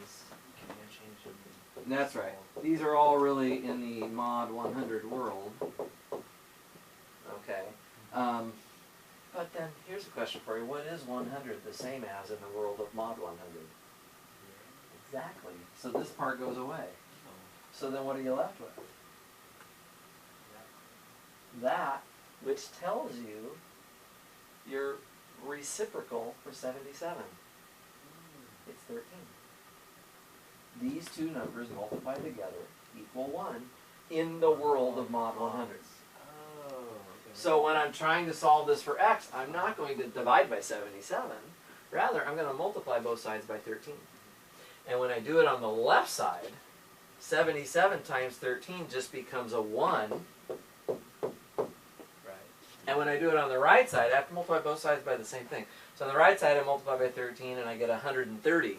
is command change in That's right. These are all really in the mod 100 world. Okay. But then here's a question for you. What is 100 the same as in the world of mod 100? Exactly. So this part goes away. So then what are you left with? That, which tells you your reciprocal for 77. It's 13. These two numbers multiplied together equal 1 in the world of mod 100. Oh, okay. So when I'm trying to solve this for x, I'm not going to divide by 77. Rather, I'm going to multiply both sides by 13. And when I do it on the left side, 77 times 13 just becomes a 1. And when I do it on the right side, I have to multiply both sides by the same thing. So on the right side, I multiply by 13, and I get 130,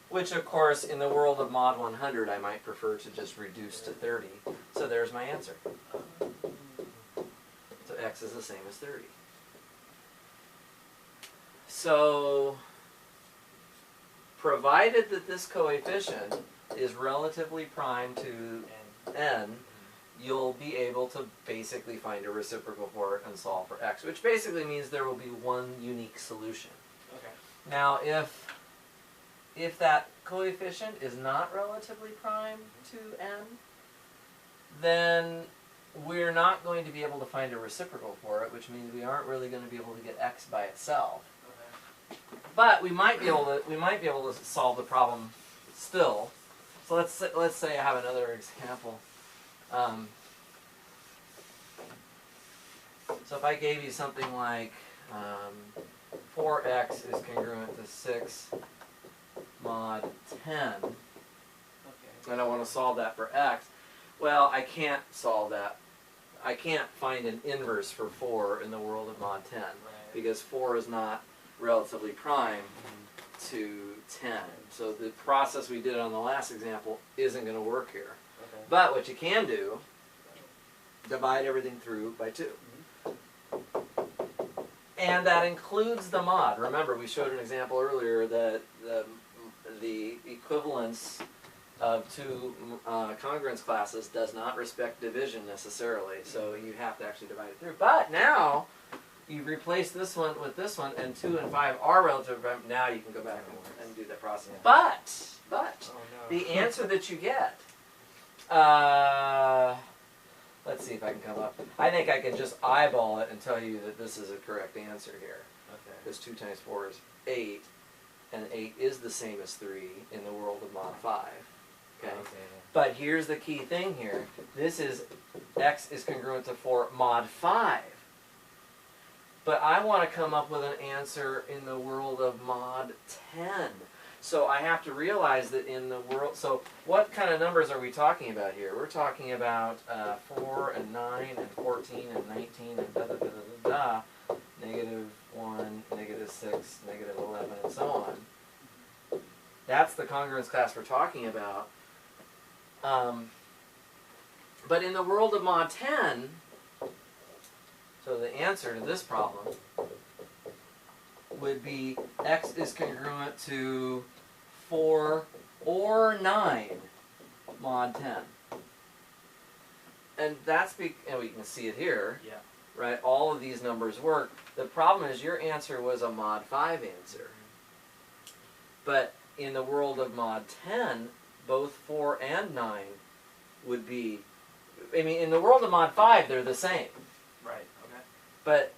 which, of course, in the world of mod 100, I might prefer to just reduce to 30. So there's my answer. So x is the same as 30. So provided that this coefficient is relatively prime to n, you'll be able to basically find a reciprocal for it and solve for x, which basically means there will be one unique solution. Okay. Now, if that coefficient is not relatively prime to n, then we're not going to be able to find a reciprocal for it, which means we aren't really going to be able to get x by itself. Okay. But we might be able to solve the problem still. So let's say I have another example. So if I gave you something like 4x is congruent to 6 mod 10, Okay. and I want to solve that for x, well, I can't solve that. I can't find an inverse for 4 in the world of mod 10, Right. because 4 is not relatively prime to 10. So the process we did on the last example isn't going to work here. Okay. But what you can do, divide everything through by 2. And that includes the mod. Remember, we showed an example earlier that the equivalence of two congruence classes does not respect division necessarily, so you have to actually divide it through. But now, you've replaced this one with this one, and 2 and 5 are relative. Now you can go back and do that process. Yeah. But Oh, no. the answer that you get, let's see if I can come up. I think I can just eyeball it and tell you that this is a correct answer here. Okay. Because 2 times 4 is 8, and 8 is the same as 3 in the world of mod 5. Okay? But here's the key thing here. This is x is congruent to 4 mod 5. But I want to come up with an answer in the world of mod 10. So I have to realize that in the world, so what kind of numbers are we talking about here? We're talking about 4 and 9 and 14 and 19 and da-da-da-da-da-da, -1, -6, -11, and so on. That's the congruence class we're talking about. But in the world of mod 10, so the answer to this problem would be x is congruent to 4 or 9 mod 10. And that's and we can see it here, Yeah. right? All of these numbers work. The problem is your answer was a mod 5 answer. But in the world of mod 10, both 4 and 9 would be, I mean, in the world of mod 5, they're the same. Right. Okay. But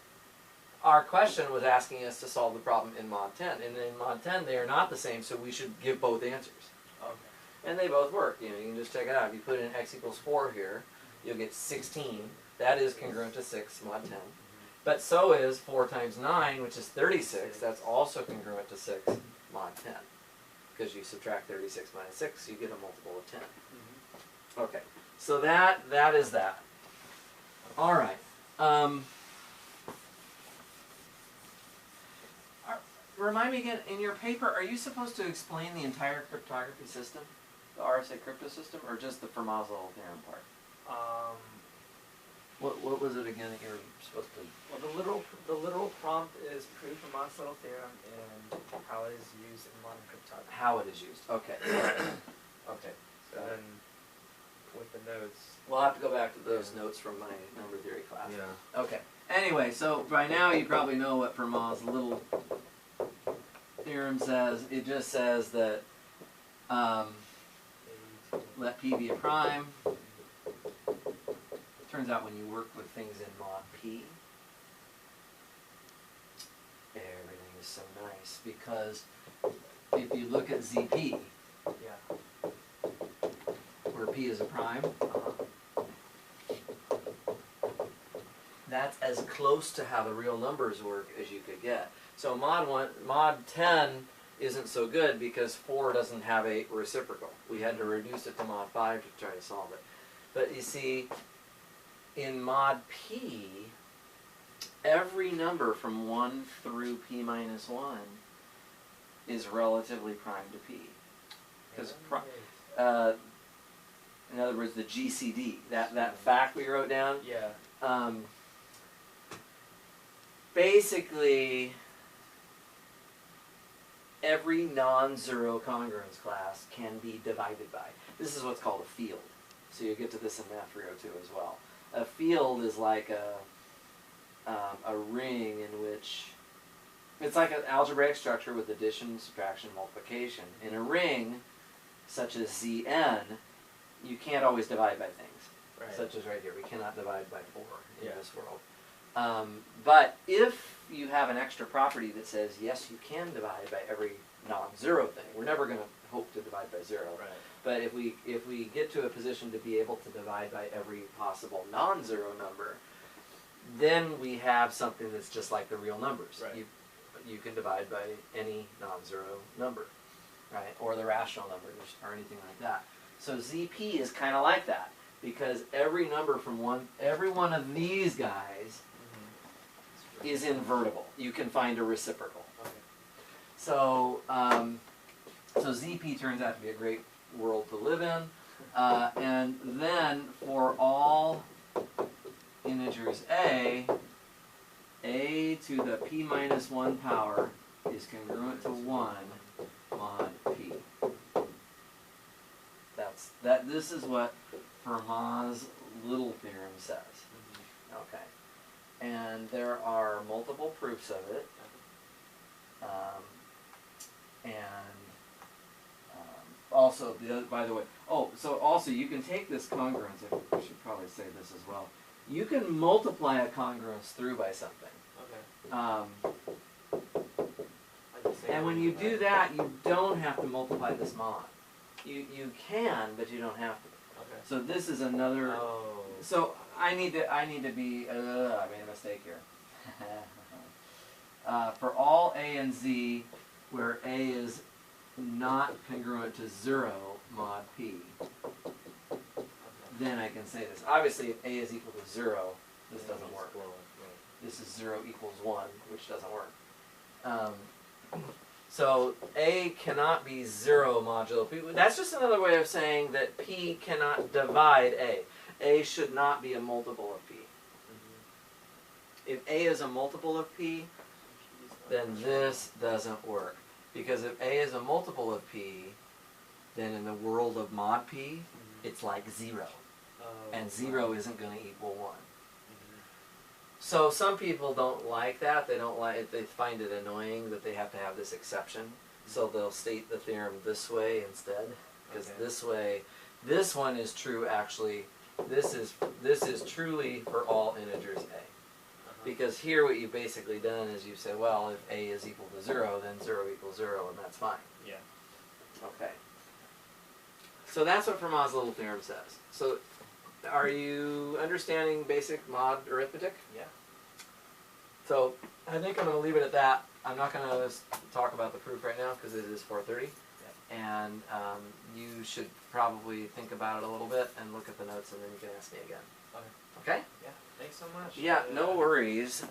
our question was asking us to solve the problem in mod 10. And in mod 10, they are not the same, so we should give both answers. Okay. And they both work. You know, you can just check it out. If you put in x equals 4 here, you'll get 16. That is congruent to 6 mod 10. But so is 4 times 9, which is 36. That's also congruent to 6 mod 10. Because you subtract 36 minus 6, you get a multiple of 10. Okay, so that is that. All right. Remind me again, in your paper, are you supposed to explain the entire cryptography system? The RSA crypto system, or just the Fermat-theorem part? What was it again that you were supposed to? Well, the literal prompt is proof of Mach's little theorem and how it is used in modern cryptography. How it is used. Okay. Okay. So then, with the notes. We'll have to go back to those notes from my number theory class. Yeah. Okay. Anyway, so by now you probably know what Fermat's little theorem says. It just says that let P be a prime. Turns out when you work with things in mod P, everything is so nice because if you look at ZP, Yeah. where P is a prime, that's as close to how the real numbers work as you could get. So mod 10 isn't so good because 4 doesn't have a reciprocal. We had to reduce it to mod 5 to try to solve it. But you see, in mod P, every number from 1 through P minus 1 is relatively prime to P. Because in other words, the GCD, that fact we wrote down, Yeah. basically every non-zero congruence class can be divided by. This is what's called a field. So you get to this in Math 302 as well. A field is like a ring in which it's like an algebraic structure with addition, subtraction, multiplication. In a ring, such as Zn, you can't always divide by things. Right. Such as right here. We cannot divide by 4 in Yeah. this world. But if you have an extra property that says, yes, you can divide by every non-zero thing, we're never going to hope to divide by 0. Right. But if we get to a position to be able to divide by every possible non-zero number, then we have something that's just like the real numbers. Right. You can divide by any non-zero number, right? Or the rational numbers or anything like that. So ZP is kind of like that because every number from every one of these guys is invertible. You can find a reciprocal. Okay. So so ZP turns out to be a great world to live in. And then for all integers a to the p minus 1 power is congruent to 1 mod p. This is what Fermat's little theorem says. Okay. And there are multiple proofs of it. Also, by the way, so also you can take this congruence, I should probably say this as well. You can multiply a congruence through by something. Okay. And when you do that, you don't have to multiply this mod. You can, but you don't have to. Okay. So this is another. Oh. So I need to be. I made a mistake here. For all a and z, where a is not congruent to 0 mod p, then I can say this. Obviously, if a is equal to 0, this doesn't work. This is 0 equals 1, which doesn't work. So a cannot be 0 modulo p. That's just another way of saying that p cannot divide a. A should not be a multiple of p. If a is a multiple of p, then this doesn't work. Because if a is a multiple of p, then in the world of mod p, it's like 0. And 0 isn't going to equal 1. So some people don't like that. They find it annoying that they have to have this exception. So they'll state the theorem this way instead. Because this way, this one is true actually. This is truly for all integers a. Because here what you've basically done is you've said, well, if a is equal to 0, then 0 equals 0, and that's fine. Yeah. Okay. So that's what Fermat's little theorem says. So are you understanding basic mod arithmetic? Yeah. So I think I'm going to leave it at that. I'm not going to talk about the proof right now because it is 4:30. Yeah. And you should probably think about it a little bit and look at the notes, and then you can ask me again. Okay. Okay? Yeah. Thanks so much. Yeah, no worries.